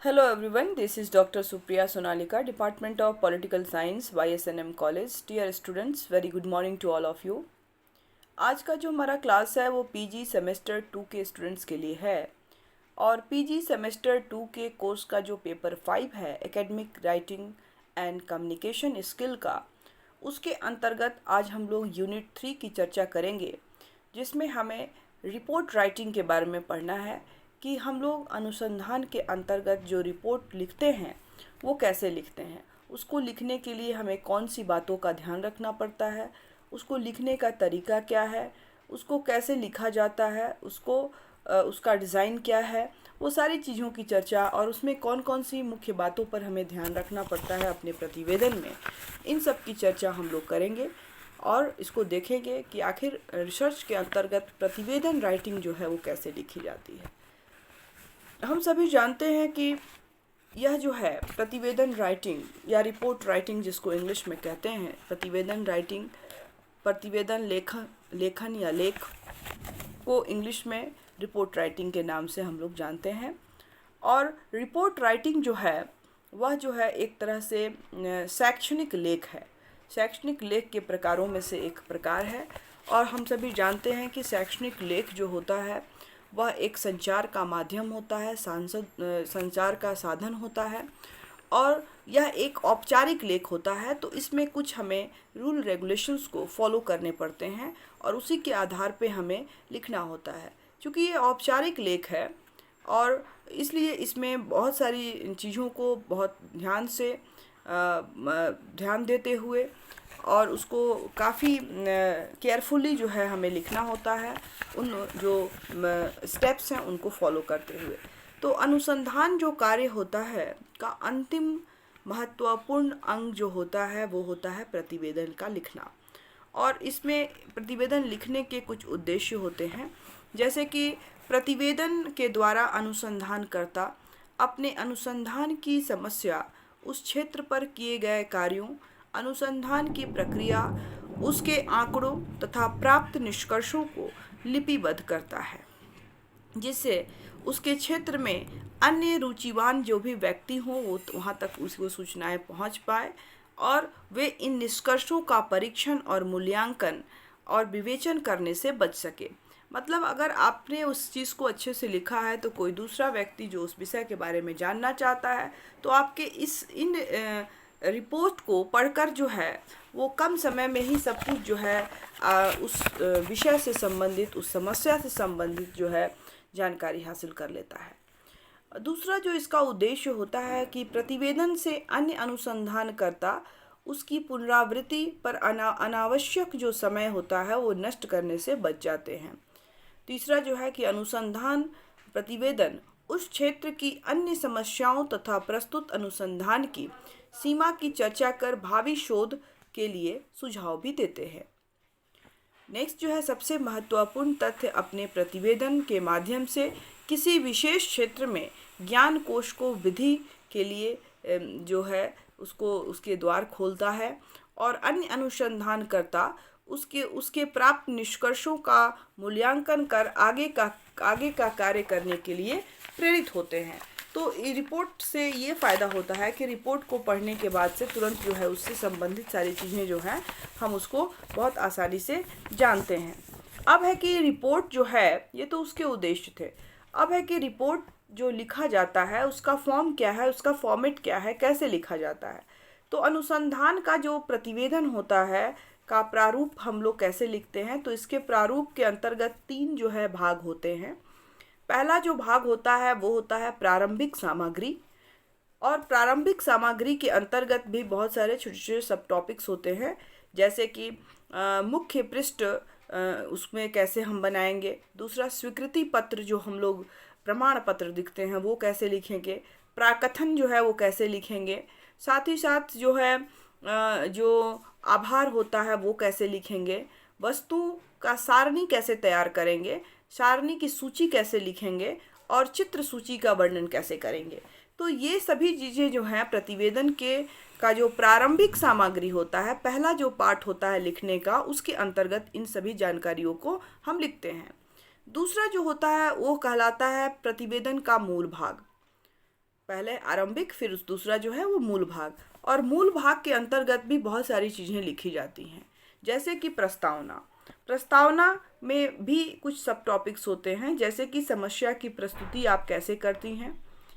Hello everyone, this is Dr. Supriya Sonalika, Department of Political Science, YSNM College. Dear students, very good morning to all of you. आज का जो हमारा class है वो PG semester 2 के students के लिए है और पीजी सेमेस्टर 2 के कोर्स का जो पेपर 5 है academic writing and communication skill का, उसके अंतर्गत आज हम लोग यूनिट 3 की चर्चा करेंगे, जिसमें हमें रिपोर्ट राइटिंग के बारे में पढ़ना है कि हम लोग अनुसंधान के अंतर्गत जो रिपोर्ट लिखते हैं वो कैसे लिखते हैं, उसको लिखने के लिए हमें कौन सी बातों का ध्यान रखना पड़ता है, उसको लिखने का तरीका क्या है, उसको कैसे लिखा जाता है, उसका डिज़ाइन क्या है, वो सारी चीज़ों की चर्चा और उसमें कौन कौन सी मुख्य बातों पर हमें ध्यान रखना पड़ता है अपने प्रतिवेदन में, इन सब की चर्चा हम लोग करेंगे और इसको देखेंगे कि आखिर रिसर्च के अंतर्गत प्रतिवेदन राइटिंग जो है वो कैसे लिखी जाती है। हम सभी जानते हैं कि यह जो है प्रतिवेदन राइटिंग या रिपोर्ट राइटिंग, जिसको इंग्लिश में कहते हैं प्रतिवेदन राइटिंग, प्रतिवेदन लेखन या लेख को इंग्लिश में रिपोर्ट राइटिंग के नाम से हम लोग जानते हैं। और रिपोर्ट राइटिंग जो है वह जो है एक तरह से शैक्षणिक लेख है, शैक्षणिक लेख के प्रकारों में से एक प्रकार है। और हम सभी जानते हैं कि शैक्षणिक लेख जो होता है वह एक संचार का माध्यम होता है, संचार का साधन होता है और यह एक औपचारिक लेख होता है। तो इसमें कुछ हमें रूल रेगुलेशंस को फॉलो करने पड़ते हैं और उसी के आधार पे हमें लिखना होता है। क्योंकि ये औपचारिक लेख है और इसलिए इसमें बहुत सारी चीज़ों को बहुत ध्यान देते हुए और उसको काफ़ी केयरफुली जो है हमें लिखना होता है, उन जो स्टेप्स हैं उनको फॉलो करते हुए। तो अनुसंधान जो कार्य होता है का अंतिम महत्वपूर्ण अंग जो होता है वो होता है प्रतिवेदन का लिखना। और इसमें प्रतिवेदन लिखने के कुछ उद्देश्य होते हैं, जैसे कि प्रतिवेदन के द्वारा अनुसंधानकर्ता अपने अनुसंधान की समस्या, उस क्षेत्र पर किए गए कार्यों, अनुसंधान की प्रक्रिया, उसके आंकड़ों तथा प्राप्त निष्कर्षों को लिपिबद्ध करता है, जिससे उसके क्षेत्र में अन्य रुचिवान जो भी व्यक्ति हों वो वहाँ तक उसको सूचनाएं पहुँच पाए और वे इन निष्कर्षों का परीक्षण और मूल्यांकन और विवेचन करने से बच सके। मतलब अगर आपने उस चीज़ को अच्छे से लिखा है तो कोई दूसरा व्यक्ति जो उस विषय के बारे में जानना चाहता है तो आपके इन रिपोर्ट को पढ़कर जो है वो कम समय में ही सब कुछ जो है उस विषय से संबंधित, उस समस्या से संबंधित जो है जानकारी हासिल कर लेता है। दूसरा जो इसका उद्देश्य होता है कि प्रतिवेदन से अन्य अनुसंधानकर्ता उसकी पुनरावृत्ति पर अनावश्यक जो समय होता है वो नष्ट करने से बच जाते हैं। तीसरा जो है कि अनुसंधान प्रतिवेदन उस क्षेत्र की अन्य समस्याओं तथा प्रस्तुत अनुसंधान की सीमा की चर्चा कर भावी शोध के लिए सुझाव भी देते हैं। नेक्स्ट जो है सबसे महत्वपूर्ण तथ्य, अपने प्रतिवेदन के माध्यम से किसी विशेष क्षेत्र में ज्ञान कोश को विधि के लिए जो है उसके द्वार खोलता है और अन्य अनुसंधानकर्ता उसके प्राप्त निष्कर्षों का मूल्यांकन कर आगे का कार्य करने के लिए प्रेरित होते हैं। तो रिपोर्ट से ये फ़ायदा होता है कि रिपोर्ट को पढ़ने के बाद से तुरंत जो है उससे संबंधित सारी चीज़ें जो हैं हम उसको बहुत आसानी से जानते हैं। अब है कि रिपोर्ट जो है, ये तो उसके उद्देश्य थे। अब है कि रिपोर्ट जो लिखा जाता है उसका फॉर्म क्या है, उसका फॉर्मेट क्या है, कैसे लिखा जाता है। तो अनुसंधान का जो प्रतिवेदन होता है का प्रारूप हम लोग कैसे लिखते हैं, तो इसके प्रारूप के अंतर्गत 3 जो है भाग होते हैं। पहला जो भाग होता है वो होता है प्रारंभिक सामग्री, और प्रारंभिक सामग्री के अंतर्गत भी बहुत सारे छोटे छोटे सब टॉपिक्स होते हैं, जैसे कि मुख्य पृष्ठ, उसमें कैसे हम बनाएंगे। दूसरा स्वीकृति पत्र, जो हम लोग प्रमाण पत्र दिखते हैं वो कैसे लिखेंगे। प्राकथन जो है वो कैसे लिखेंगे। साथ ही साथ जो है जो आभार होता है वो कैसे लिखेंगे। वस्तु का सारणी कैसे तैयार करेंगे, सारणी की सूची कैसे लिखेंगे और चित्र सूची का वर्णन कैसे करेंगे। तो ये सभी चीज़ें जो हैं प्रतिवेदन का जो प्रारंभिक सामग्री होता है, पहला जो पार्ट होता है लिखने का, उसके अंतर्गत इन सभी जानकारियों को हम लिखते हैं। दूसरा जो होता है वो कहलाता है प्रतिवेदन का मूल भाग। पहले आरंभिक, फिर दूसरा जो है वो मूल भाग। और मूल भाग के अंतर्गत भी बहुत सारी चीज़ें लिखी जाती हैं, जैसे कि प्रस्तावना। प्रस्तावना में भी कुछ सब टॉपिक्स होते हैं, जैसे कि समस्या की प्रस्तुति आप कैसे करती हैं,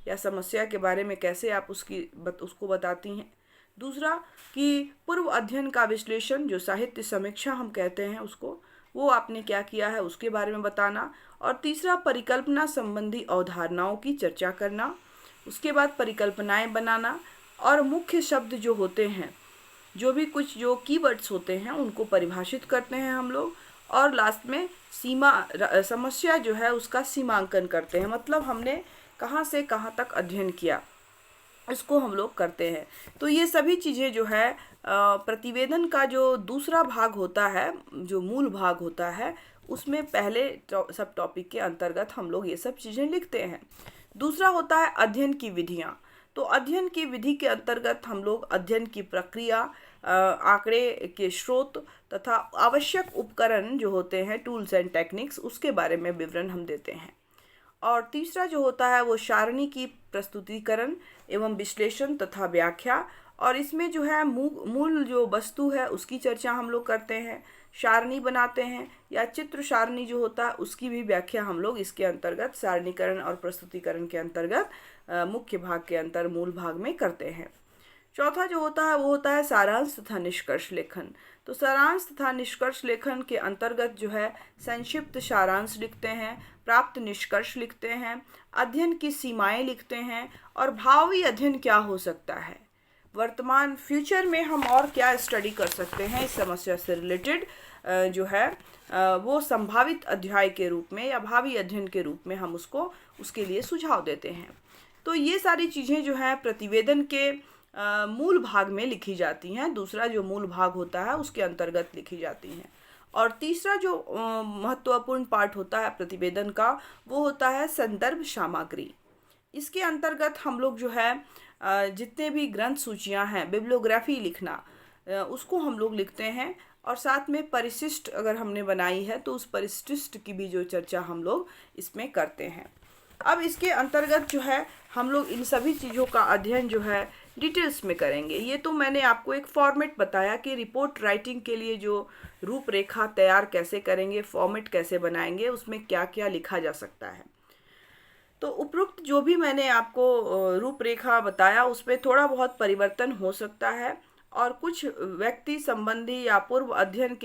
या समस्या के बारे में कैसे आप उसको बताती हैं। दूसरा कि पूर्व अध्ययन का विश्लेषण, जो साहित्य समीक्षा हम कहते हैं उसको, वो आपने क्या किया है उसके बारे में बताना। और तीसरा परिकल्पना संबंधी अवधारणाओं की चर्चा करना। उसके बाद परिकल्पनाएं बनाना, और मुख्य शब्द जो होते हैं, जो भी कुछ जो कीवर्ड्स होते हैं उनको परिभाषित करते हैं हम लोग। और लास्ट में समस्या जो है उसका सीमांकन करते हैं, मतलब हमने कहाँ से कहाँ तक अध्ययन किया इसको हम लोग करते हैं। तो ये सभी चीज़ें जो है प्रतिवेदन का जो दूसरा भाग होता है, जो मूल भाग होता है, उसमें पहले सब टॉपिक के अंतर्गत हम लोग ये सब चीज़ें लिखते हैं। दूसरा होता है अध्ययन की विधियाँ। तो अध्ययन की विधि के अंतर्गत हम लोग अध्ययन की प्रक्रिया, आंकड़े के स्रोत तथा आवश्यक उपकरण जो होते हैं, टूल्स एंड टेक्निक्स, उसके बारे में विवरण हम देते हैं। और तीसरा जो होता है वो सारणी की प्रस्तुतिकरण एवं विश्लेषण तथा व्याख्या। और इसमें जो है मूल जो वस्तु है उसकी चर्चा हम लोग करते हैं, सारणी बनाते हैं, या चित्र सारणी जो होता है उसकी भी व्याख्या हम लोग इसके अंतर्गत सारणीकरण और प्रस्तुतिकरण के अंतर्गत मुख्य भाग के मूल भाग में करते हैं। चौथा जो होता है वो होता है सारांश तथा निष्कर्ष लेखन। तो सारांश तथा निष्कर्ष लेखन के अंतर्गत जो है संक्षिप्त सारांश लिखते हैं, प्राप्त निष्कर्ष लिखते हैं, अध्ययन की सीमाएं लिखते हैं, और भावी अध्ययन क्या हो सकता है, वर्तमान फ्यूचर में हम और क्या स्टडी कर सकते हैं इस समस्या से रिलेटेड, जो है वो संभावित अध्याय के रूप में या भावी अध्ययन के रूप में हम उसके लिए सुझाव देते हैं। तो ये सारी चीज़ें जो है प्रतिवेदन के मूल भाग में लिखी जाती हैं। दूसरा जो मूल भाग होता है उसके अंतर्गत लिखी जाती हैं। और तीसरा जो महत्वपूर्ण पार्ट होता है प्रतिवेदन का, वो होता है संदर्भ सामग्री। इसके अंतर्गत हम लोग जो है जितने भी ग्रंथ सूचियां हैं, बिब्लियोग्राफी लिखना, उसको हम लोग लिखते हैं। और साथ में परिशिष्ट अगर हमने बनाई है तो उस परिशिष्ट की भी जो चर्चा हम लोग इसमें करते हैं। अब इसके अंतर्गत जो है हम लोग इन सभी चीज़ों का अध्ययन जो है डिटेल्स में करेंगे। ये तो मैंने आपको एक फॉर्मेट बताया कि रिपोर्ट राइटिंग के लिए जो रूपरेखा तैयार कैसे करेंगे, फॉर्मेट कैसे बनाएंगे, उसमें क्या क्या लिखा जा सकता है। तो उपरोक्त जो भी मैंने आपको रूपरेखा बताया उसमें थोड़ा बहुत परिवर्तन हो सकता है, और कुछ व्यक्ति संबंधी या पूर्व अध्ययन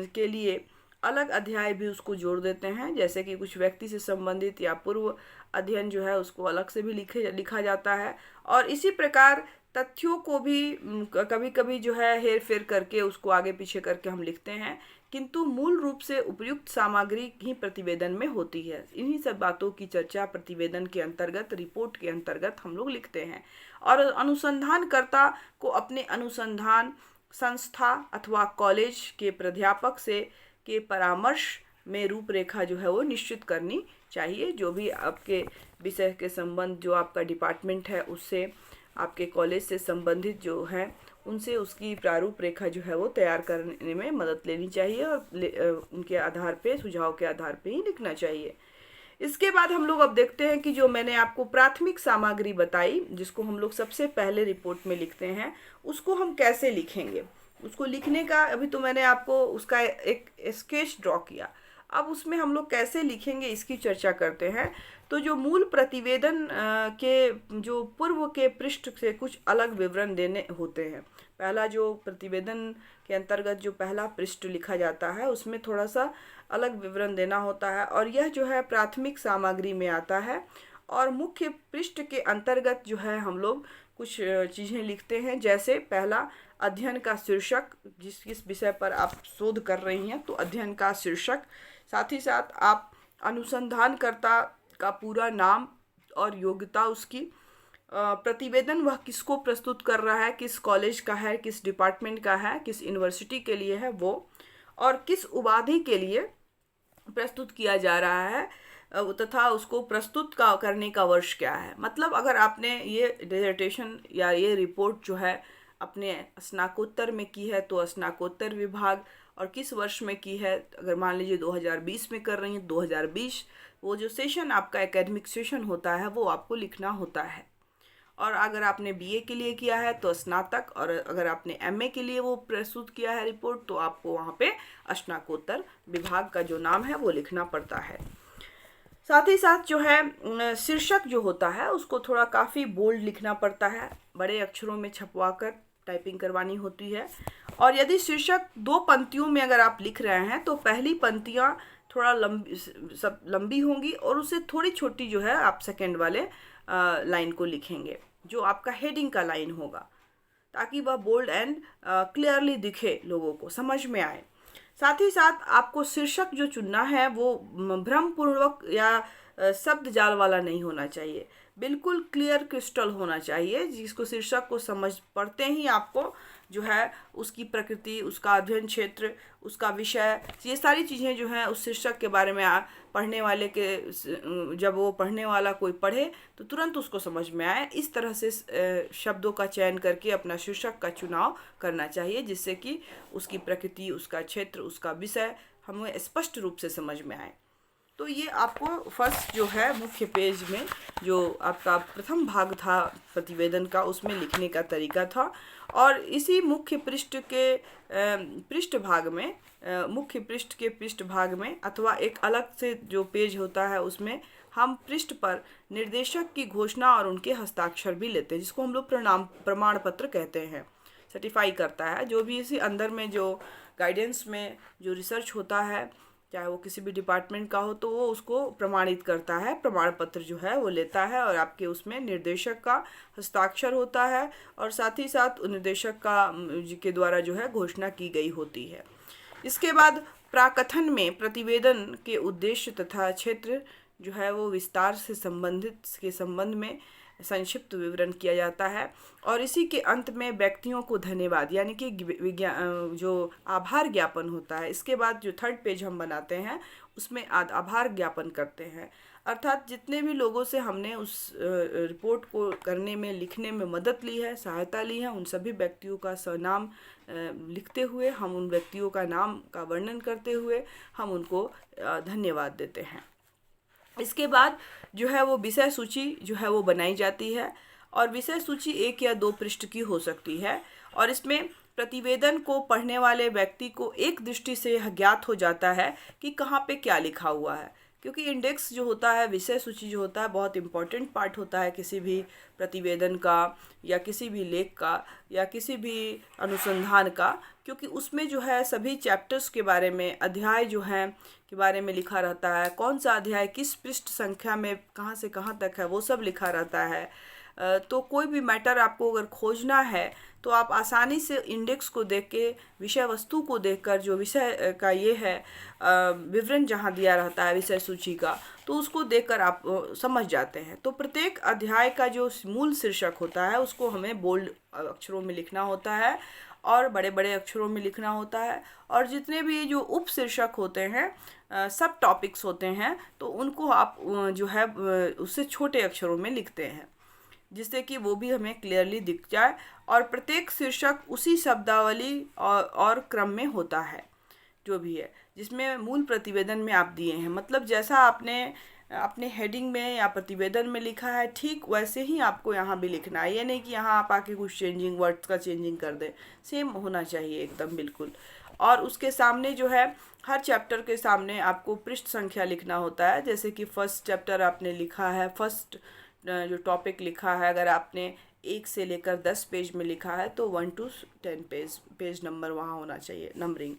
के लिए अलग अध्याय भी उसको जोड़ देते हैं, जैसे कि कुछ व्यक्ति से संबंधित या पूर्व अध्ययन जो है उसको अलग से भी लिखा जाता है। और इसी प्रकार तथ्यों को भी कभी कभी जो है हेर फेर करके उसको आगे पीछे करके हम लिखते हैं, किंतु मूल रूप से उपयुक्त सामग्री ही प्रतिवेदन में होती है। इन्हीं सब बातों की चर्चा प्रतिवेदन के अंतर्गत, रिपोर्ट के अंतर्गत हम लोग लिखते हैं। और अनुसंधानकर्ता को अपने अनुसंधान संस्था अथवा कॉलेज के प्राध्यापक से के परामर्श में रूपरेखा जो है वो निश्चित करनी चाहिए। जो भी आपके विषय के संबंध, जो आपका डिपार्टमेंट है उससे, आपके कॉलेज से संबंधित जो है उनसे उसकी प्रारूप रेखा जो है वो तैयार करने में मदद लेनी चाहिए, और उनके आधार पे, सुझाव के आधार पे ही लिखना चाहिए। इसके बाद हम लोग अब देखते हैं कि जो मैंने आपको प्राथमिक सामग्री बताई, जिसको हम लोग सबसे पहले रिपोर्ट में लिखते हैं, उसको हम कैसे लिखेंगे। उसको लिखने का अभी तो मैंने आपको उसका एक स्केच ड्रॉ किया, अब उसमें हम लोग कैसे लिखेंगे इसकी चर्चा करते हैं। तो जो मूल प्रतिवेदन के जो पूर्व के पृष्ठ से कुछ अलग विवरण देने होते हैं। पहला जो प्रतिवेदन के अंतर्गत जो पहला पृष्ठ लिखा जाता है उसमें थोड़ा सा अलग विवरण देना होता है, और यह जो है प्राथमिक सामग्री में आता है। और मुख्य पृष्ठ के अंतर्गत जो है हम लोग कुछ चीज़ें लिखते हैं, जैसे पहला अध्ययन का शीर्षक, जिस विषय पर आप शोध कर रही हैं तो अध्ययन का शीर्षक, साथ ही साथ आप अनुसंधानकर्ता का पूरा नाम और योग्यता उसकी, प्रतिवेदन वह किसको प्रस्तुत कर रहा है, किस कॉलेज का है, किस डिपार्टमेंट का है, किस यूनिवर्सिटी के लिए है वो, और किस उपाधि के लिए प्रस्तुत किया जा रहा है, तथा उसको प्रस्तुत करने का वर्ष क्या है। मतलब अगर आपने ये डिसर्टेशन या ये रिपोर्ट जो है अपने स्नाकोत्तर में की है तो स्नाकोत्तर विभाग, और किस वर्ष में की है, अगर मान लीजिए 2020 में कर रही हैं 2020, वो जो सेशन आपका एकेडमिक सेशन होता है वो आपको लिखना होता है। और अगर आपने बीए के लिए किया है तो स्नातक, और अगर आपने एमए के लिए वो प्रस्तुत किया है रिपोर्ट तो आपको वहाँ पे स्नातकोत्तर विभाग का जो नाम है वो लिखना पड़ता है। साथ ही साथ जो है शीर्षक जो होता है उसको थोड़ा काफ़ी बोल्ड लिखना पड़ता है, बड़े अक्षरों में छपवा कर टाइपिंग करवानी होती है। और यदि शीर्षक 2 पंक्तियों में अगर आप लिख रहे हैं तो पहली पंक्तियाँ थोड़ा लंबी होंगी और उससे थोड़ी छोटी जो है आप सेकंड वाले लाइन को लिखेंगे जो आपका हेडिंग का लाइन होगा, ताकि वह बोल्ड एंड क्लियरली दिखे, लोगों को समझ में आए। साथ ही साथ आपको शीर्षक जो चुनना है वो भ्रमपूर्वक या शब्द जाल वाला नहीं होना चाहिए, बिल्कुल क्लियर क्रिस्टल होना चाहिए, जिसको शीर्षक को समझ पढ़ते ही आपको जो है उसकी प्रकृति, उसका अध्ययन क्षेत्र, उसका विषय, ये सारी चीज़ें जो हैं उस शीर्षक के बारे में पढ़ने वाले के जब वो पढ़ने वाला कोई पढ़े तो तुरंत उसको समझ में आए। इस तरह से शब्दों का चयन करके अपना शीर्षक का चुनाव करना चाहिए, जिससे कि उसकी प्रकृति, उसका क्षेत्र, उसका विषय हमें स्पष्ट रूप से समझ में आए। तो ये आपको फर्स्ट जो है मुख्य पेज में जो आपका प्रथम भाग था प्रतिवेदन का, उसमें लिखने का तरीका था। और इसी मुख्य पृष्ठ के पृष्ठभाग में, मुख्य पृष्ठ के पृष्ठभाग में अथवा एक अलग से जो पेज होता है उसमें हम पृष्ठ पर निर्देशक की घोषणा और उनके हस्ताक्षर भी लेते हैं, जिसको हम लोग प्रमाण पत्र कहते हैं, सर्टिफाई करता है। जो भी इसी अंदर में जो गाइडेंस में जो रिसर्च होता है, चाहे वो किसी भी डिपार्टमेंट का हो, तो वो उसको प्रमाणित करता है, प्रमाण पत्र जो है वो लेता है और आपके उसमें निर्देशक का हस्ताक्षर होता है और साथ ही साथ निर्देशक का के द्वारा जो है घोषणा की गई होती है। इसके बाद प्राकथन में प्रतिवेदन के उद्देश्य तथा क्षेत्र जो है वो विस्तार से संबंधित के संबंध में संक्षिप्त विवरण किया जाता है और इसी के अंत में व्यक्तियों को धन्यवाद यानी कि जो आभार ज्ञापन होता है। इसके बाद जो थर्ड पेज हम बनाते हैं उसमें आभार ज्ञापन करते हैं, अर्थात जितने भी लोगों से हमने उस रिपोर्ट को करने में, लिखने में मदद ली है, सहायता ली है, उन सभी व्यक्तियों का सनाम लिखते हुए, हम उन व्यक्तियों का नाम का वर्णन करते हुए हम उनको धन्यवाद देते हैं। इसके बाद जो है वो विषय सूची जो है वो बनाई जाती है और विषय सूची 1 या 2 पृष्ठ की हो सकती है और इसमें प्रतिवेदन को पढ़ने वाले व्यक्ति को एक दृष्टि से यह ज्ञात हो जाता है कि कहाँ पे क्या लिखा हुआ है, क्योंकि इंडेक्स जो होता है, विषय सूची जो होता है, बहुत इम्पॉर्टेंट पार्ट होता है किसी भी प्रतिवेदन का या किसी भी लेख का या किसी भी अनुसंधान का, क्योंकि उसमें जो है सभी चैप्टर्स के बारे में, अध्याय जो हैं के बारे में लिखा रहता है, कौन सा अध्याय किस पृष्ठ संख्या में कहाँ से कहाँ तक है वो सब लिखा रहता है। तो कोई भी मैटर आपको अगर खोजना है तो आप आसानी से इंडेक्स को देख के, विषय वस्तु को देखकर, जो विषय का ये है विवरण जहाँ दिया रहता है विषय सूची का, तो उसको देखकर आप समझ जाते हैं। तो प्रत्येक अध्याय का जो मूल शीर्षक होता है उसको हमें बोल्ड अक्षरों में लिखना होता है और बड़े बड़े अक्षरों में लिखना होता है, और जितने भी जो उप शीर्षक होते हैं, सब टॉपिक्स होते हैं, तो उनको आप जो है उससे छोटे अक्षरों में लिखते हैं, जिससे कि वो भी हमें क्लियरली दिख जाए। और प्रत्येक शीर्षक उसी शब्दावली और क्रम में होता है जो भी है, जिसमें मूल प्रतिवेदन में आप दिए हैं। मतलब जैसा आपने अपने हेडिंग में या प्रतिवेदन में लिखा है, ठीक वैसे ही आपको यहाँ भी लिखना है। ये नहीं कि यहाँ आप आके कुछ चेंजिंग, वर्ड्स का चेंजिंग कर दें, सेम होना चाहिए एकदम बिल्कुल। और उसके सामने जो है, हर चैप्टर के सामने आपको पृष्ठ संख्या लिखना होता है। जैसे कि फर्स्ट चैप्टर आपने लिखा है, फर्स्ट जो टॉपिक लिखा है, अगर आपने 1 से लेकर 10 पेज में लिखा है तो 1 to 10 पेज नंबर वहाँ होना चाहिए, नंबरिंग।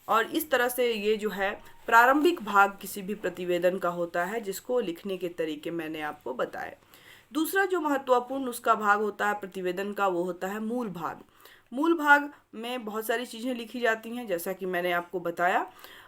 और इस तरह से ये जो है प्रारंभिक भाग किसी भी प्रतिवेदन का होता है, जिसको लिखने के तरीके मैंने आपको बताए। दूसरा जो महत्वपूर्ण उसका भाग होता है प्रतिवेदन का, वो होता है मूल भाग। मूल भाग में बहुत सारी चीज़ें लिखी जाती हैं, जैसा कि मैंने आपको बताया।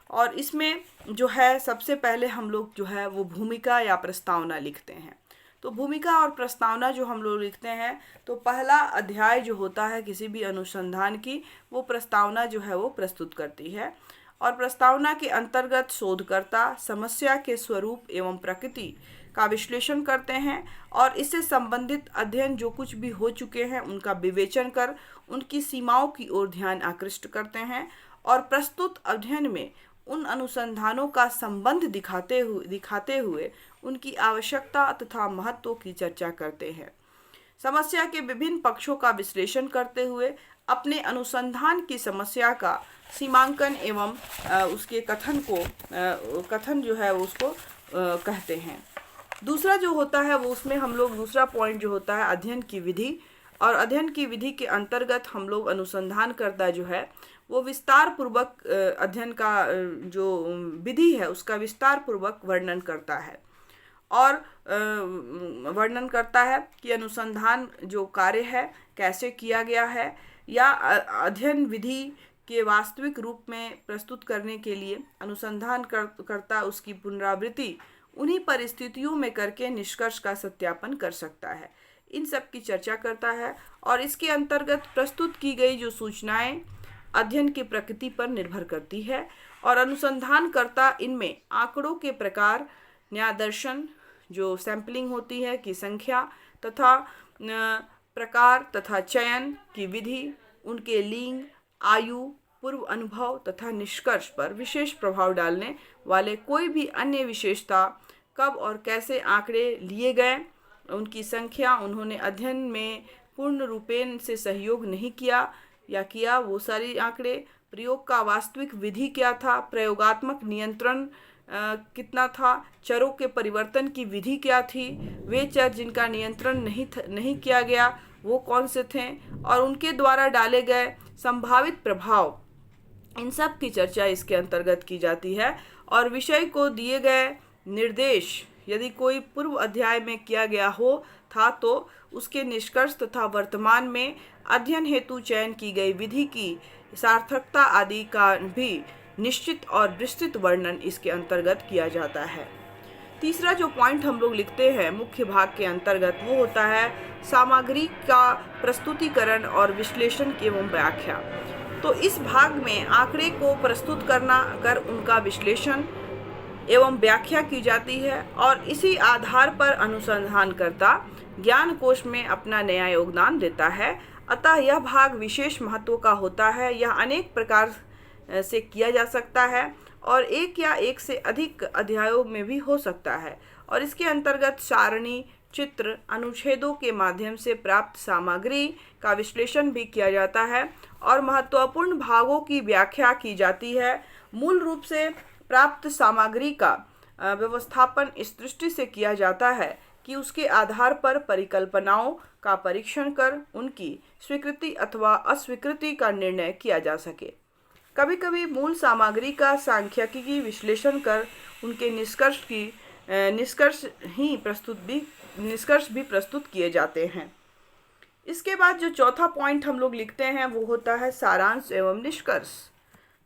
और इसमें जो है सबसे पहले हम लोग जो है वो भूमिका या प्रस्तावना लिखते हैं। तो भूमिका और प्रस्तावना जो हम लोग लिखते हैं, तो पहला अध्याय जो होता है किसी भी अनुसंधान की, वो प्रस्तावना जो है वो प्रस्तुत करती है। और प्रस्तावना के अंतर्गत शोधकर्ता समस्या के स्वरूप एवं प्रकृति का विश्लेषण करते हैं और इससे संबंधित अध्ययन जो कुछ भी हो चुके हैं उनका विवेचन कर उनकी सीमाओं की ओर ध्यान आकृष्ट करते हैं और प्रस्तुत अध्ययन में उन अनुसंधानों का संबंध दिखाते हुए उनकी आवश्यकता तथा महत्व की चर्चा करते हैं। समस्या के विभिन्न पक्षों का विश्लेषण करते हुए अपने अनुसंधान की समस्या का सीमांकन एवं उसके कथन जो है उसको कहते हैं। दूसरा जो होता है वो उसमें हम लोग दूसरा पॉइंट जो होता है अध्ययन की विधि, और अध्ययन की विधि के अंतर्गत हम लोग अनुसंधानकर्ता जो है वो विस्तार पूर्वक अध्ययन का जो विधि है उसका विस्तार पूर्वक वर्णन करता है और वर्णन करता है कि अनुसंधान जो कार्य है कैसे किया गया है, या अध्ययन विधि के वास्तविक रूप में प्रस्तुत करने के लिए अनुसंधान करता उसकी पुनरावृत्ति उन्हीं परिस्थितियों में करके निष्कर्ष का सत्यापन कर सकता है। इन सब की चर्चा करता है और इसके अंतर्गत प्रस्तुत की गई जो सूचनाएं अध्ययन की प्रकृति पर निर्भर करती है और अनुसंधानकर्ता इनमें आंकड़ों के प्रकार, न्यायदर्शन जो सैंपलिंग होती है की संख्या तथा प्रकार तथा चयन की विधि, उनके लिंग, आयु, पूर्व अनुभव तथा निष्कर्ष पर विशेष प्रभाव डालने वाले कोई भी अन्य विशेषता, कब और कैसे आंकड़े लिए गए, उनकी संख्या, उन्होंने अध्ययन में पूर्ण रूपेण से सहयोग नहीं किया वो सारी आंकड़े, प्रयोग का वास्तविक विधि क्या था, प्रयोगात्मक नियंत्रण कितना था, चरों के परिवर्तन की विधि क्या थी, वे चर जिनका नियंत्रण नहीं किया गया वो कौन से थे और उनके द्वारा डाले गए संभावित प्रभाव, इन सब की चर्चा इसके अंतर्गत की जाती है। और विषय को दिए गए निर्देश यदि कोई पूर्व अध्याय में किया गया था तो उसके निष्कर्ष तथा वर्तमान में अध्ययन हेतु चयन की गई विधि की सार्थकता आदि का भी निश्चित और विस्तृत वर्णन इसके अंतर्गत किया जाता है। तीसरा जो पॉइंट हम लोग लिखते हैं मुख्य भाग के अंतर्गत वो होता है सामग्री का प्रस्तुतिकरण और विश्लेषण एवं व्याख्या। तो इस भाग में आंकड़े को प्रस्तुत कर उनका विश्लेषण एवं व्याख्या की जाती है और इसी आधार पर अनुसंधानकर्ता ज्ञान कोश में अपना नया योगदान देता है। अतः यह भाग विशेष महत्व का होता है। यह अनेक प्रकार से किया जा सकता है और एक या एक से अधिक अध्यायों में भी हो सकता है और इसके अंतर्गत सारणी, चित्र, अनुच्छेदों के माध्यम से प्राप्त सामग्री का विश्लेषण भी किया जाता है और महत्वपूर्ण भागों की व्याख्या की जाती है। मूल रूप से प्राप्त सामग्री का व्यवस्थापन इस दृष्टि से किया जाता है कि उसके आधार पर परिकल्पनाओं का परीक्षण कर उनकी स्वीकृति अथवा अस्वीकृति का निर्णय किया जा सके। कभी कभी मूल सामग्री का सांख्यिकी विश्लेषण कर उनके निष्कर्ष भी प्रस्तुत किए जाते हैं। इसके बाद जो चौथा पॉइंट हम लोग लिखते हैं वो होता है सारांश एवं निष्कर्ष।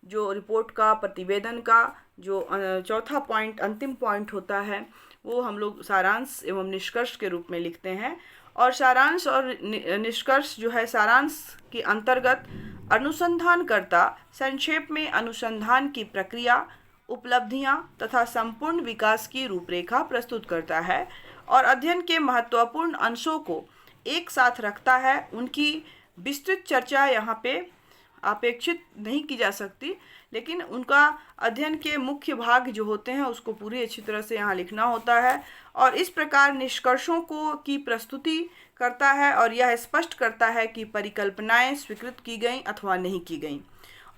जो रिपोर्ट का प्रतिवेदन का जो चौथा पॉइंट अंतिम पॉइंट होता है वो हम लोग सारांश एवं निष्कर्ष के रूप में लिखते हैं। और सारांश और निष्कर्ष जो है, सारांश के अंतर्गत अनुसंधानकर्ता संक्षेप में अनुसंधान की प्रक्रिया, उपलब्धियां तथा संपूर्ण विकास की रूपरेखा प्रस्तुत करता है और अध्ययन के महत्वपूर्ण अंशों को एक साथ रखता है। उनकी विस्तृत चर्चा यहाँ पे अपेक्षित नहीं की जा सकती, लेकिन उनका अध्ययन के मुख्य भाग जो होते हैं उसको पूरी अच्छी तरह से यहाँ लिखना होता है और इस प्रकार निष्कर्षों की प्रस्तुति करता है और यह स्पष्ट करता है कि परिकल्पनाएं स्वीकृत की गईं अथवा नहीं की गईं।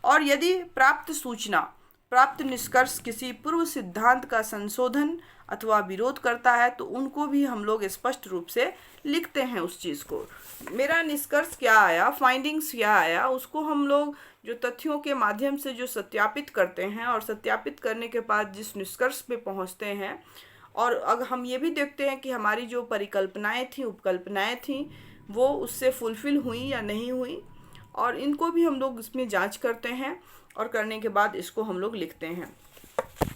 और यदि प्राप्त निष्कर्ष किसी पूर्व सिद्धांत का संशोधन अथवा विरोध करता है तो उनको भी हम लोग स्पष्ट रूप से लिखते हैं उस चीज़ को। मेरा निष्कर्ष क्या आया, फाइंडिंग्स क्या आया, उसको हम लोग जो तथ्यों के माध्यम से जो सत्यापित करते हैं और सत्यापित करने के बाद जिस निष्कर्ष पे पहुंचते हैं और अगर हम ये भी देखते हैं कि हमारी जो परिकल्पनाएं थी, उपकल्पनाएं थी, वो उससे फुलफिल हुई या नहीं हुई, और इनको भी हम लोग इसमें जांच करते हैं और करने के बाद इसको हम लोग लिखते हैं।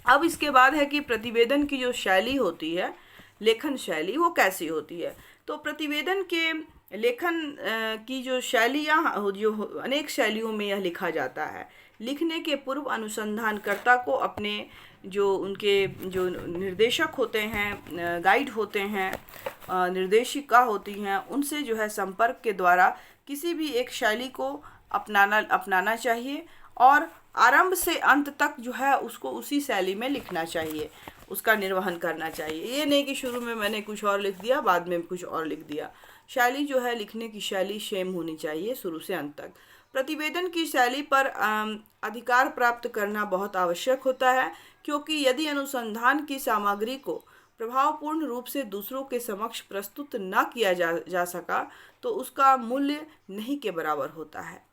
अब इसके बाद है कि प्रतिवेदन की जो शैली होती है, लेखन शैली, वो कैसी होती है। तो प्रतिवेदन के लेखन की जो शैलियाँ जो अनेक शैलियों में यह लिखा जाता है। लिखने के पूर्व अनुसंधानकर्ता को अपने जो उनके जो निर्देशक होते हैं, गाइड होते हैं, निर्देशिका होती हैं, उनसे जो है संपर्क के द्वारा किसी भी एक शैली को अपनाना चाहिए और आरंभ से अंत तक जो है उसको उसी शैली में लिखना चाहिए। उसका निर्वहन करना चाहिए। ये नहीं कि शुरू में मैंने कुछ और लिख दिया, बाद में कुछ और लिख दिया। शैली जो है, लिखने की शैली सेम होनी चाहिए शुरू से अंत तक। प्रतिवेदन की शैली पर अधिकार प्राप्त करना बहुत आवश्यक होता है, क्योंकि यदि अनुसंधान की सामग्री को प्रभावपूर्ण रूप से दूसरों के समक्ष प्रस्तुत न किया जा सका तो उसका मूल्य नहीं के बराबर होता है।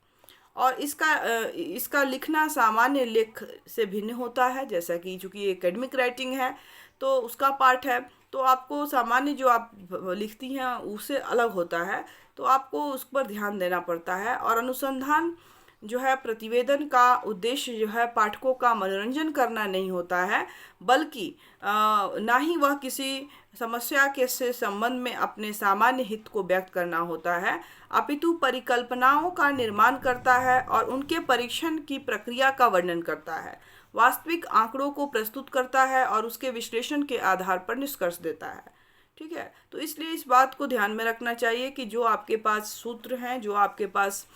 और इसका लिखना सामान्य लेख से भिन्न होता है, जैसा कि चूँकि एकेडमिक राइटिंग है तो उसका पार्ट है, तो आपको सामान्य जो आप लिखती हैं उससे अलग होता है, तो आपको उस पर ध्यान देना पड़ता है। और अनुसंधान जो है, प्रतिवेदन का उद्देश्य जो है पाठकों का मनोरंजन करना नहीं होता है, बल्कि ना ही वह किसी समस्या के से संबंध में अपने सामान्य हित को व्यक्त करना होता है, अपितु परिकल्पनाओं का निर्माण करता है और उनके परीक्षण की प्रक्रिया का वर्णन करता है, वास्तविक आंकड़ों को प्रस्तुत करता है और उसके विश्लेषण के आधार पर निष्कर्ष देता है। ठीक है, तो इसलिए इस बात को ध्यान में रखना चाहिए कि जो आपके पास सूत्र हैं, जो आपके पास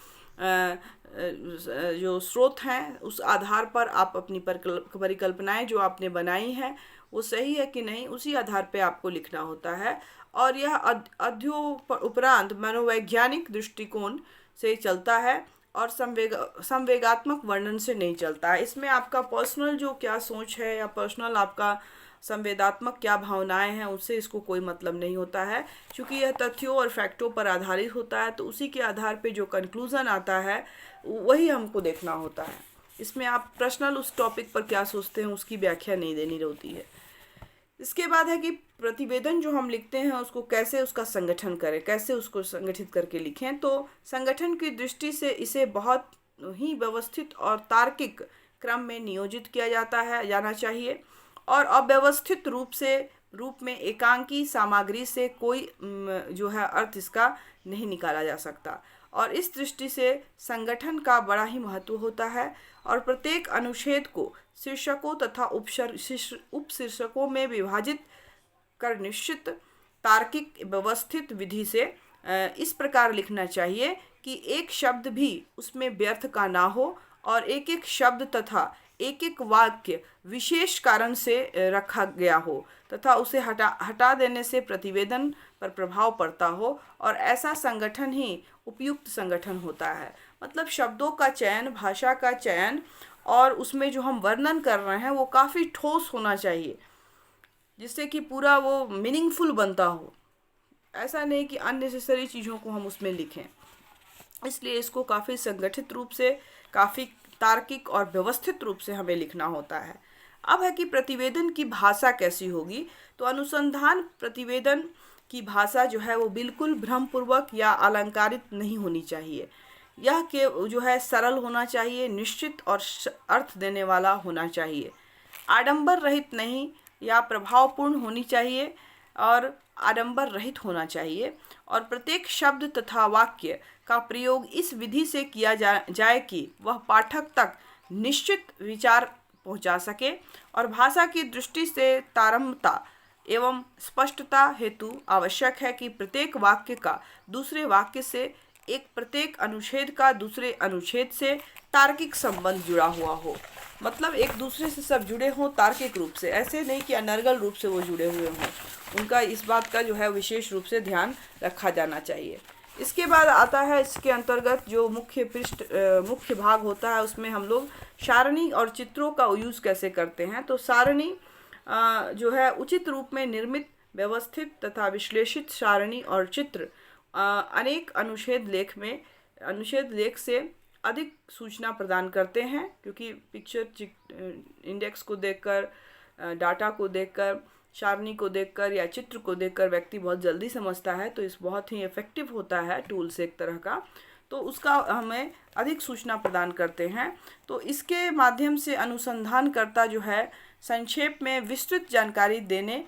जो स्रोत हैं, उस आधार पर आप अपनी परिकल्पनाएं जो आपने बनाई हैं वो सही है कि नहीं, उसी आधार पे आपको लिखना होता है। और यह उपरांत मनोवैज्ञानिक दृष्टिकोण से चलता है और संवेगात्मक वर्णन से नहीं चलता है। इसमें आपका पर्सनल जो क्या सोच है या पर्सनल आपका संवेदात्मक क्या भावनाएं हैं, उससे इसको कोई मतलब नहीं होता है। क्योंकि यह तथ्यों और फैक्टों पर आधारित होता है, तो उसी के आधार पे जो कंक्लूज़न आता है वही हमको देखना होता है। इसमें आप पर्सनल उस टॉपिक पर क्या सोचते हैं उसकी व्याख्या नहीं देनी होती है। इसके बाद है कि प्रतिवेदन जो हम लिखते हैं उसको कैसे उसका संगठन करें, कैसे उसको संगठित करके लिखें। तो संगठन की दृष्टि से इसे बहुत ही व्यवस्थित और तार्किक क्रम में नियोजित किया जाना चाहिए, और अव्यवस्थित रूप में एकांकी सामग्री से कोई जो है अर्थ इसका नहीं निकाला जा सकता। और इस दृष्टि से संगठन का बड़ा ही महत्व होता है, और प्रत्येक अनुच्छेद को शीर्षकों तथा उपशीर्षकों में विभाजित कर निश्चित तार्किक व्यवस्थित विधि से इस प्रकार लिखना चाहिए कि एक शब्द भी उसमें व्यर्थ का ना हो, और एक एक शब्द तथा एक एक वाक्य विशेष कारण से रखा गया हो तथा उसे हटा देने से प्रतिवेदन पर प्रभाव पड़ता हो, और ऐसा संगठन ही उपयुक्त संगठन होता है। मतलब शब्दों का चयन, भाषा का चयन, और उसमें जो हम वर्णन कर रहे हैं वो काफ़ी ठोस होना चाहिए, जिससे कि पूरा वो मीनिंगफुल बनता हो। ऐसा नहीं कि अननेसेसरी चीज़ों को हम उसमें लिखें। इसलिए इसको काफ़ी संगठित रूप से, काफ़ी तार्किक और व्यवस्थित रूप से हमें लिखना होता है। अब है कि प्रतिवेदन की भाषा कैसी होगी। तो अनुसंधान प्रतिवेदन की भाषा जो है वो बिल्कुल भ्रमपूर्वक या अलंकारित नहीं होनी चाहिए। यह के जो है सरल होना चाहिए, निश्चित और अर्थ देने वाला होना चाहिए। आडंबर रहित नहीं या प्रभावपूर्ण होनी चाहिए और आडंबर रहित होना चाहिए, और प्रत्येक शब्द तथा वाक्य का प्रयोग इस विधि से किया जाए कि वह पाठक तक निश्चित विचार पहुंचा सके, और भाषा की दृष्टि से तारतम्यता एवं स्पष्टता हेतु आवश्यक है कि प्रत्येक वाक्य का दूसरे वाक्य से, प्रत्येक अनुच्छेद का दूसरे अनुच्छेद से तार्किक संबंध जुड़ा हुआ हो। मतलब एक दूसरे से सब जुड़े हों तार्किक रूप से, ऐसे नहीं कि अनर्गल रूप से वो जुड़े हुए हों। उनका इस बात का जो है विशेष रूप से ध्यान रखा जाना चाहिए। इसके बाद आता है इसके अंतर्गत जो मुख्य भाग होता है, उसमें हम लोग सारणी और चित्रों का यूज़ कैसे करते हैं। तो सारणी जो है उचित रूप में निर्मित, व्यवस्थित तथा विश्लेषित सारणी और चित्र अनेक अनुच्छेद लेख से अधिक सूचना प्रदान करते हैं, क्योंकि पिक्चर इंडेक्स को देखकर, डाटा को देखकर, सारणी को देखकर या चित्र को देखकर व्यक्ति बहुत जल्दी समझता है, तो इस बहुत ही इफ़ेक्टिव होता है टूल्स एक तरह का, तो उसका हमें अधिक सूचना प्रदान करते हैं। तो इसके माध्यम से अनुसंधानकर्ता जो है संक्षेप में विस्तृत जानकारी देने,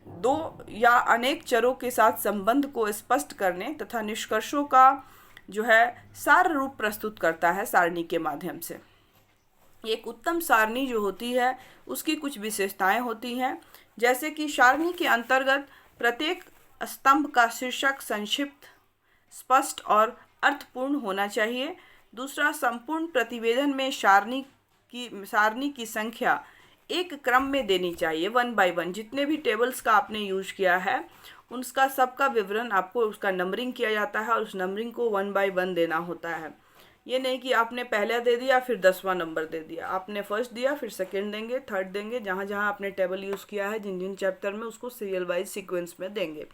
दो या अनेक चरों के साथ संबंध को स्पष्ट करने तथा निष्कर्षों का जो है सार रूप प्रस्तुत करता है सारणी के माध्यम से। एक उत्तम सारणी जो होती है उसकी कुछ विशेषताएं होती हैं, जैसे कि सारणी के अंतर्गत प्रत्येक स्तंभ का शीर्षक संक्षिप्त, स्पष्ट और अर्थपूर्ण होना चाहिए। दूसरा, संपूर्ण प्रतिवेदन में सारणी की संख्या एक क्रम में देनी चाहिए, 1 बाय 1। जितने भी टेबल्स का आपने यूज किया है उसका सबका विवरण आपको, उसका नंबरिंग किया जाता है और उस नंबरिंग को 1 बाय 1 देना होता है। ये नहीं कि आपने पहला दे दिया फिर 10वां नंबर दे दिया, आपने फर्स्ट दिया फिर सेकंड देंगे, थर्ड देंगे, जहाँ जहाँ आपने टेबल यूज़ किया है जिन जिन चैप्टर में उसको सीरियल वाइज सीक्वेंस में देंगे।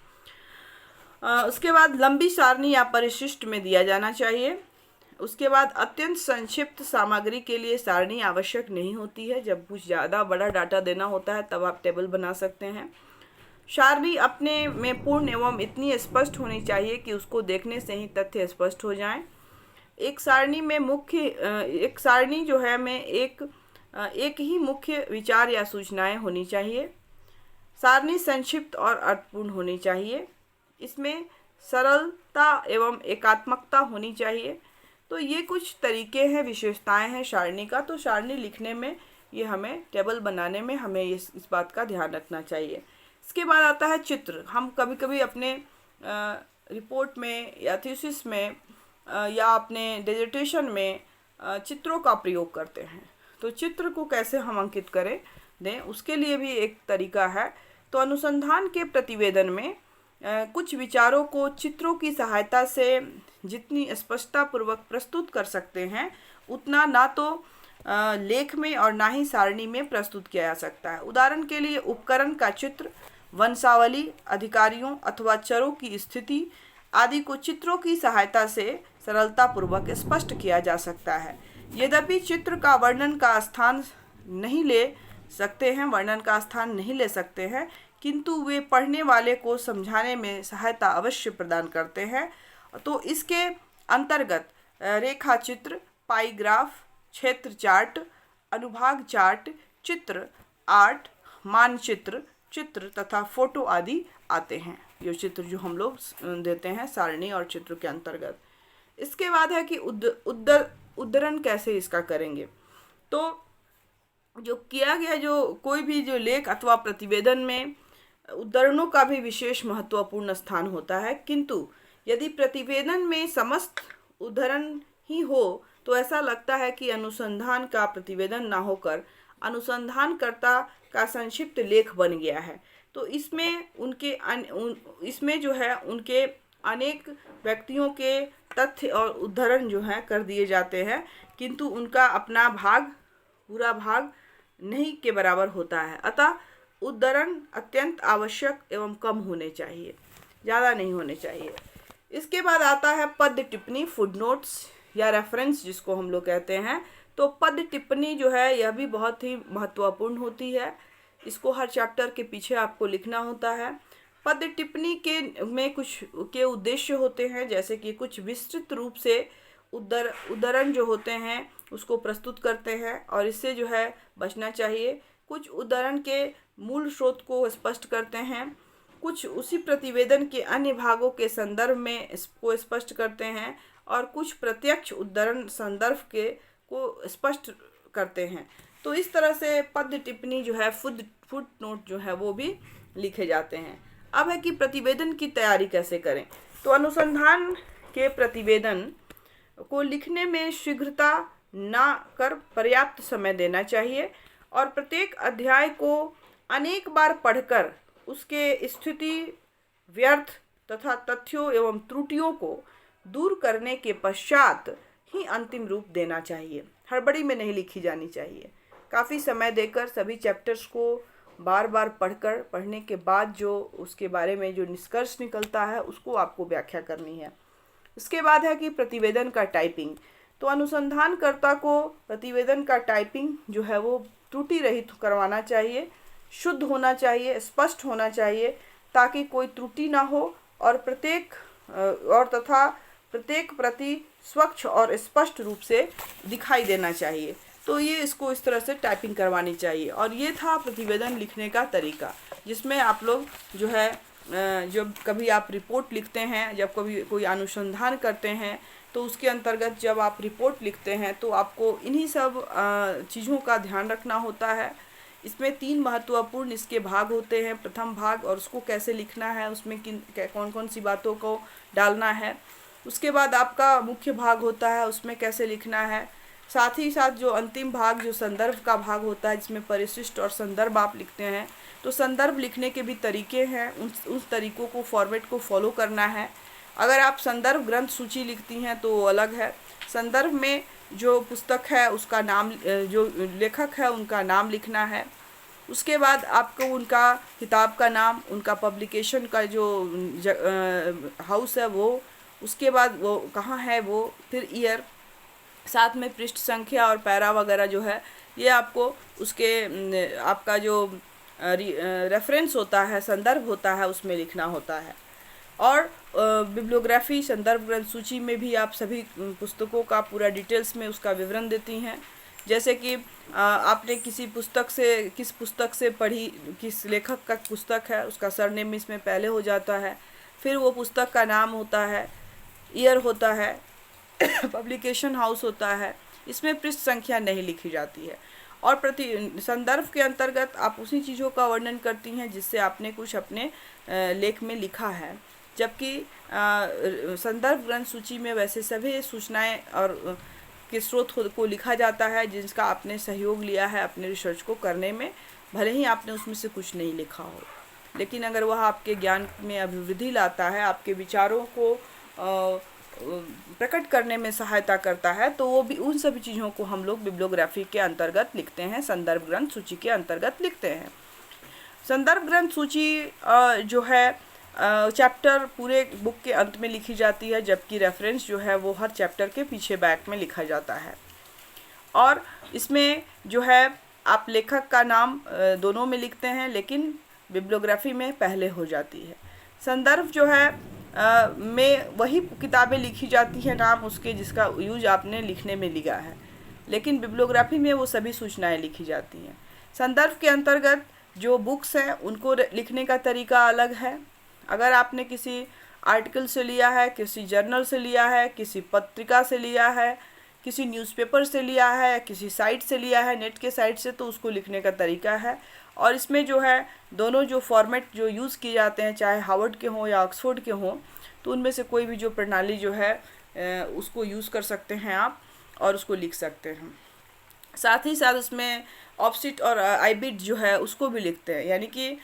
उसके बाद लंबी सारणी या परिशिष्ट में दिया जाना चाहिए। उसके बाद अत्यंत संक्षिप्त सामग्री के लिए सारणी आवश्यक नहीं होती है। जब कुछ ज़्यादा बड़ा डाटा देना होता है तब आप टेबल बना सकते हैं। सारणी अपने में पूर्ण एवं इतनी स्पष्ट होनी चाहिए कि उसको देखने से ही तथ्य स्पष्ट हो जाएं। एक सारणी जो है में एक ही मुख्य विचार या सूचनाएं होनी चाहिए। सारणी संक्षिप्त और अर्थपूर्ण होनी चाहिए। इसमें सरलता एवं एकात्मकता होनी चाहिए। तो ये कुछ तरीके हैं, विशेषताएं हैं सारणी का। तो सारणी लिखने में ये हमें, टेबल बनाने में हमें इस बात का ध्यान रखना चाहिए। इसके बाद आता है चित्र। हम कभी कभी अपने रिपोर्ट में या थीसिस में या अपने डिसर्टेशन में चित्रों का प्रयोग करते हैं। तो चित्र को कैसे हम अंकित करें दें, उसके लिए भी एक तरीका है। तो अनुसंधान के प्रतिवेदन में कुछ विचारों को चित्रों की सहायता से जितनी स्पष्टता पूर्वक प्रस्तुत कर सकते हैं उतना ना तो लेख में और ना ही सारणी में प्रस्तुत किया जा सकता है। उदाहरण के लिए उपकरण का चित्र, वंशावली, अधिकारियों अथवा चरों की स्थिति आदि को चित्रों की सहायता से सरलतापूर्वक स्पष्ट किया जा सकता है। यद्यपि चित्र का वर्णन का स्थान नहीं ले सकते हैं, किंतु वे पढ़ने वाले को समझाने में सहायता अवश्य प्रदान करते हैं। तो इसके अंतर्गत रेखा चित्र, पाई ग्राफ, क्षेत्र चार्ट, अनुभाग चार्ट, चित्र आर्ट, मानचित्र, चित्र तथा फोटो आदि आते हैं। ये चित्र जो हम लोग देते हैं सारणी और चित्र के अंतर्गत। इसके बाद है कि उद्धरण कैसे इसका करेंगे। तो जो किया गया, जो कोई भी जो लेख अथवा प्रतिवेदन में उद्धरणों का भी विशेष महत्वपूर्ण स्थान होता है, किंतु यदि प्रतिवेदन में समस्त उद्धरण ही हो तो ऐसा लगता है कि अनुसंधान का प्रतिवेदन ना होकर अनुसंधानकर्ता का संक्षिप्त लेख बन गया है। तो इसमें जो है उनके अनेक व्यक्तियों के तथ्य और उद्धरण जो है कर दिए जाते हैं, किंतु उनका अपना पूरा भाग नहीं के बराबर होता है। अतः उद्धरण अत्यंत आवश्यक एवं कम होने चाहिए, ज़्यादा नहीं होने चाहिए। इसके बाद आता है पद टिप्पणी, फुटनोट्स या रेफरेंस जिसको हम लोग कहते हैं। तो पद टिप्पणी जो है यह भी बहुत ही महत्वपूर्ण होती है। इसको हर चैप्टर के पीछे आपको लिखना होता है। पद टिप्पणी में कुछ के उद्देश्य होते हैं, जैसे कि कुछ विस्तृत रूप से उद्धरण जो होते हैं उसको प्रस्तुत करते हैं और इससे जो है बचना चाहिए। कुछ उद्धरण के मूल स्रोत को स्पष्ट करते हैं, कुछ उसी प्रतिवेदन के अन्य भागों के संदर्भ में इसको स्पष्ट करते हैं और कुछ प्रत्यक्ष उद्धरण संदर्भ को स्पष्ट करते हैं। तो इस तरह से पद टिप्पणी जो है, फुट नोट जो है वो भी लिखे जाते हैं। अब है कि प्रतिवेदन की तैयारी कैसे करें। तो अनुसंधान के प्रतिवेदन को लिखने में शीघ्रता ना कर पर्याप्त समय देना चाहिए और प्रत्येक अध्याय को अनेक बार पढ़कर उसके स्थिति, व्यर्थ तथा तथ्यों एवं त्रुटियों को दूर करने के पश्चात ही अंतिम रूप देना चाहिए। हड़बड़ी में नहीं लिखी जानी चाहिए। काफ़ी समय देकर सभी चैप्टर्स को बार बार पढ़ने के बाद जो उसके बारे में जो निष्कर्ष निकलता है उसको आपको व्याख्या करनी है। इसके बाद है कि प्रतिवेदन का टाइपिंग। तो अनुसंधानकर्ता को प्रतिवेदन का टाइपिंग जो है वो त्रुटि रहित करवाना चाहिए, शुद्ध होना चाहिए, स्पष्ट होना चाहिए, ताकि कोई त्रुटि ना हो और प्रत्येक प्रति स्वच्छ और स्पष्ट रूप से दिखाई देना चाहिए। तो ये इसको इस तरह से टाइपिंग करवानी चाहिए। और ये था प्रतिवेदन लिखने का तरीका, जिसमें आप लोग जो है जब कभी आप रिपोर्ट लिखते हैं, जब कभी कोई अनुसंधान करते हैं, तो उसके अंतर्गत जब आप रिपोर्ट लिखते हैं तो आपको इन्हीं सब चीज़ों का ध्यान रखना होता है। इसमें 3 महत्वपूर्ण इसके भाग होते हैं। प्रथम भाग, और उसको कैसे लिखना है, उसमें कौन कौन सी बातों को डालना है। उसके बाद आपका मुख्य भाग होता है, उसमें कैसे लिखना है। साथ ही साथ जो अंतिम भाग जो संदर्भ का भाग होता है, जिसमें परिशिष्ट और संदर्भ आप लिखते हैं, तो संदर्भ लिखने के भी तरीके हैं, उन तरीकों को, फॉर्मेट को फॉलो करना है। अगर आप संदर्भ ग्रंथ सूची लिखती हैं तो वो अलग है। संदर्भ में जो पुस्तक है उसका नाम, जो लेखक है उनका नाम लिखना है। उसके बाद आपको उनका किताब का नाम, उनका पब्लिकेशन का जो हाउस है वो, उसके बाद वो कहाँ है वो, फिर ईयर, साथ में पृष्ठ संख्या और पैरा वगैरह जो है ये आपको उसके आपका जो रेफरेंस होता है, संदर्भ होता है, उसमें लिखना होता है। और बिब्लियोग्राफी संदर्भ ग्रंथ सूची में भी आप सभी पुस्तकों का पूरा डिटेल्स में उसका विवरण देती हैं। जैसे कि आपने किसी पुस्तक से, किस पुस्तक से पढ़ी, किस लेखक का पुस्तक है, उसका सरनेम इसमें पहले हो जाता है, फिर वो पुस्तक का नाम होता है, ईयर होता है, पब्लिकेशन हाउस होता है। इसमें पृष्ठ संख्या नहीं लिखी जाती है। और संदर्भ के अंतर्गत आप उसी चीज़ों का वर्णन करती हैं जिससे आपने कुछ अपने लेख में लिखा है। जबकि संदर्भ ग्रंथ सूची में वैसे सभी सूचनाएं और के स्रोत को लिखा जाता है जिसका आपने सहयोग लिया है अपने रिसर्च को करने में, भले ही आपने उसमें से कुछ नहीं लिखा हो, लेकिन अगर वह आपके ज्ञान में अभिवृद्धि लाता है, आपके विचारों को प्रकट करने में सहायता करता है, तो वो भी, उन सभी चीज़ों को हम लोग बिब्लियोग्राफी के अंतर्गत लिखते हैं, संदर्भ ग्रंथ सूची के अंतर्गत लिखते हैं। संदर्भ ग्रंथ सूची जो है चैप्टर पूरे बुक के अंत में लिखी जाती है, जबकि रेफरेंस जो है वो हर चैप्टर के पीछे बैक में लिखा जाता है। और इसमें जो है आप लेखक का नाम दोनों में लिखते हैं, लेकिन बिब्लियोग्राफी में पहले हो जाती है। संदर्भ जो है में वही किताबें लिखी जाती हैं, नाम उसके जिसका यूज आपने लिखने में लिया है, लेकिन बिब्लियोग्राफी में वो सभी सूचनाएं लिखी जाती हैं। संदर्भ के अंतर्गत जो बुक्स हैं उनको लिखने का तरीका अलग है। अगर आपने किसी आर्टिकल से लिया है, किसी जर्नल से लिया है, किसी पत्रिका से लिया है, किसी न्यूज़पेपर से लिया है, किसी साइट से लिया है, नेट के साइट से, तो उसको लिखने का तरीका है। और इसमें जो है दोनों जो फॉर्मेट जो यूज़ किए जाते हैं, चाहे हार्वर्ड के हों या ऑक्सफोर्ड के हों, तो उनमें से कोई भी जो प्रणाली जो है उसको यूज़ कर सकते हैं आप और उसको लिख सकते हैं। साथ ही साथ उसमें ऑफसेट और आईबिट जो है उसको भी लिखते हैं, यानी कि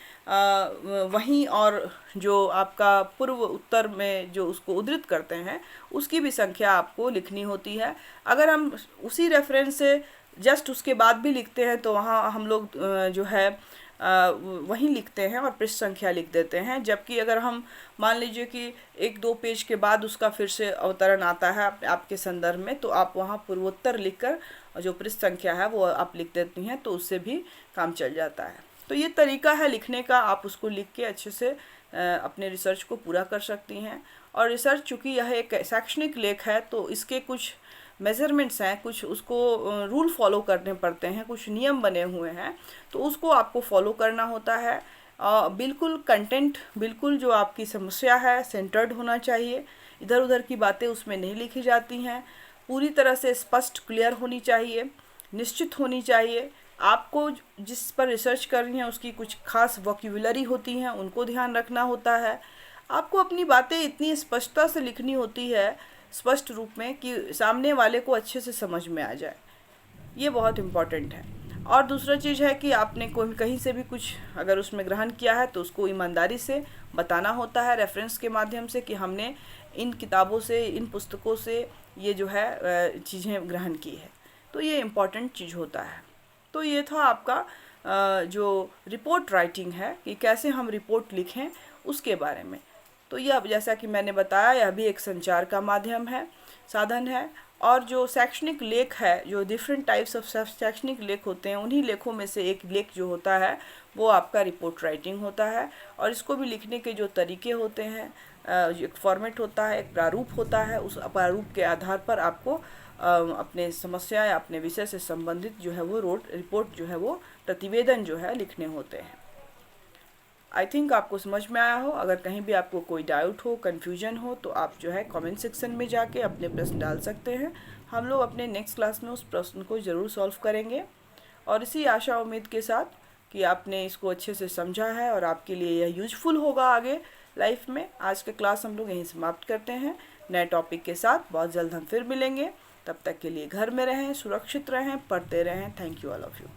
वहीं और जो आपका पूर्व उत्तर में जो उसको उद्धृत करते हैं उसकी भी संख्या आपको लिखनी होती है। अगर हम उसी रेफरेंस से जस्ट उसके बाद भी लिखते हैं तो वहाँ हम लोग जो है वहीं लिखते हैं और पृष्ठ संख्या लिख देते हैं। जबकि अगर हम मान लीजिए कि 1-2 पेज के बाद उसका फिर से अवतरण आता है आपके संदर्भ में, तो आप वहाँ पूर्वोत्तर लिखकर जो पृष्ठ संख्या है वो आप लिख देती हैं, तो उससे भी काम चल जाता है। तो ये तरीका है लिखने का, आप उसको लिख के अच्छे से अपने रिसर्च को पूरा कर सकती हैं। और रिसर्च चूँकि यह एक शैक्षणिक लेख है तो इसके कुछ मेजरमेंट्स हैं, कुछ उसको रूल फॉलो करने पड़ते हैं, कुछ नियम बने हुए हैं, तो उसको आपको फॉलो करना होता है। बिल्कुल कंटेंट, बिल्कुल जो आपकी समस्या है सेंटर्ड होना चाहिए, इधर उधर की बातें उसमें नहीं लिखी जाती हैं, पूरी तरह से स्पष्ट क्लियर होनी चाहिए, निश्चित होनी चाहिए। आपको जिस पर रिसर्च करनी है उसकी कुछ खास वोकैब्युलरी होती हैं, उनको ध्यान रखना होता है। आपको अपनी बातें इतनी स्पष्टता से लिखनी होती है, स्पष्ट रूप में, कि सामने वाले को अच्छे से समझ में आ जाए। ये बहुत इम्पॉर्टेंट है। और दूसरा चीज़ है कि आपने कोई कहीं से भी कुछ अगर उसमें ग्रहण किया है तो उसको ईमानदारी से बताना होता है रेफरेंस के माध्यम से कि हमने इन किताबों से, इन पुस्तकों से ये जो है चीज़ें ग्रहण की है। तो ये इम्पॉर्टेंट चीज़ होता है। तो ये था आपका जो रिपोर्ट राइटिंग है कि कैसे हम रिपोर्ट लिखें उसके बारे में। तो यह, जैसा कि मैंने बताया, यह भी एक संचार का माध्यम है, साधन है। और जो शैक्षणिक लेख है, जो डिफरेंट टाइप्स ऑफ शैक्षणिक लेख होते हैं, उन्हीं लेखों में से एक लेख जो होता है वो आपका रिपोर्ट राइटिंग होता है। और इसको भी लिखने के जो तरीके होते हैं, एक फॉर्मेट होता है, एक प्रारूप होता है, उस प्रारूप के आधार पर आपको अपने समस्या या अपने विषय से संबंधित जो है वो रिपोर्ट जो है वो प्रतिवेदन जो है लिखने होते हैं। आई थिंक आपको समझ में आया हो। अगर कहीं भी आपको कोई डाउट हो, कन्फ्यूजन हो, तो आप जो है कमेंट सेक्शन में जाके अपने प्रश्न डाल सकते हैं। हम लोग अपने नेक्स्ट क्लास में उस प्रश्न को ज़रूर सॉल्व करेंगे। और इसी आशा उम्मीद के साथ कि आपने इसको अच्छे से समझा है और आपके लिए यह यूजफुल होगा आगे लाइफ में, आज का क्लास हम लोग यहीं समाप्त करते हैं। नए टॉपिक के साथ बहुत जल्द हम फिर मिलेंगे। तब तक के लिए घर में रहें, सुरक्षित रहें, पढ़ते रहें। Thank you all of you.